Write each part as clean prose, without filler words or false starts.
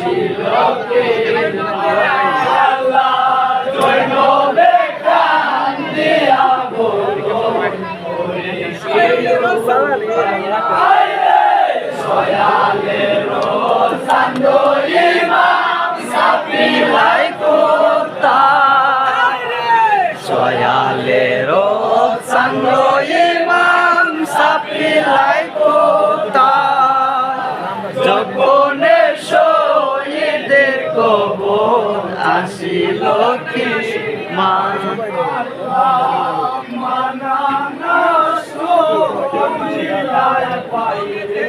আসিল আল্লাহ জৈনবে কান্দিয়া বলো সয়ালের চান্দ ইমাম সাপিলাই কোথায় সয়ালের চান্দ ইমাম সাপিলাই কোথায় যখনে শহীদের কবর আসিল কি মান মানানা সোহিলায় পাইরে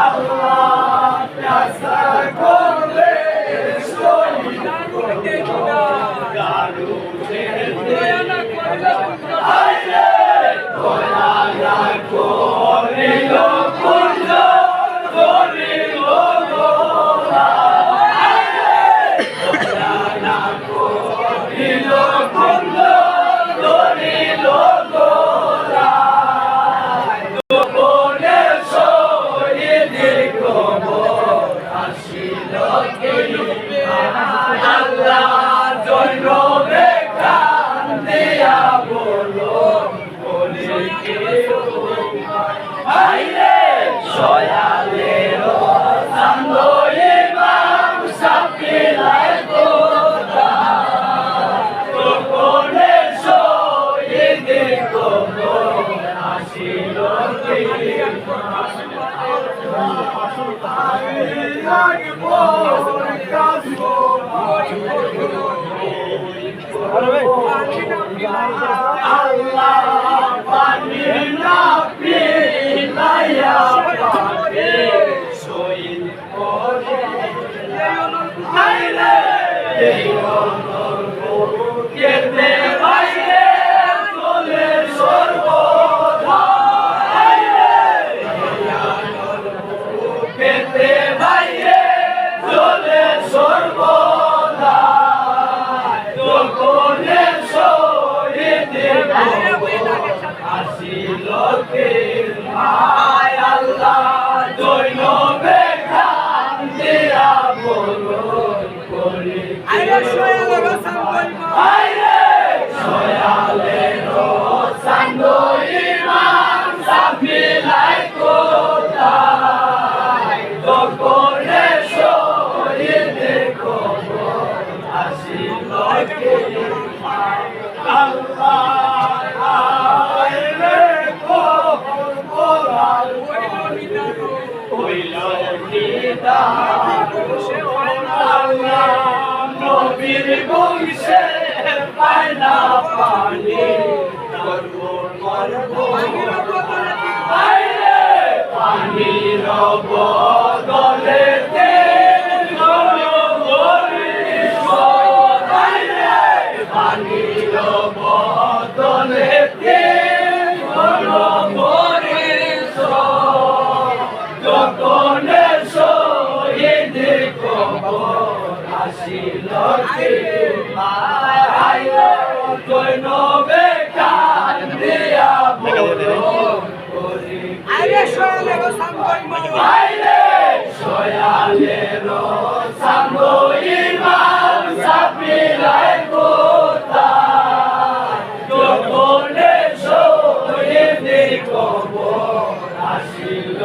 আল্লাহ প্যাসা করলে শহীদ করতে দারু দয়ানা করলো আইরে দয়ানা করিল কুঞ্জ করিল গোলা আইরে দয়ানা করিল কুঞ্জ করিল গোলা গোপনে শহীদের কবর আসিল আল্লাহ জৈনবে কান্দিয়া বলো সয়ালের চান্দ ইমাম সাপিলাই গোপনে শহীদের কবর আসিল আল্লাহ পানি না পিলাইয়া পাকে শহীদ করে আইরে এই কেতে বাইরে তোলে সর্বদা আইরে কেতে বাইরে তোলে সর্বদা গোপনে শহীদের আসিল আয় আল্লাহ জৈনবে কান্দিয়া বলো করি আইরে সয়ালের চান্দ ইমাম সাপিলাই কোথায় গোপনে শহীদের কবর আসিল নবীর বংশে পায় না পানি পানির বদলে পানির বদলে যখনে শহীদের কবর আসিল জৈনবে কান্দিয়া বলো সয়ালের চান্দ ইমাম সাপিলাই কোথায় যখনে শহীদের কবর আসিল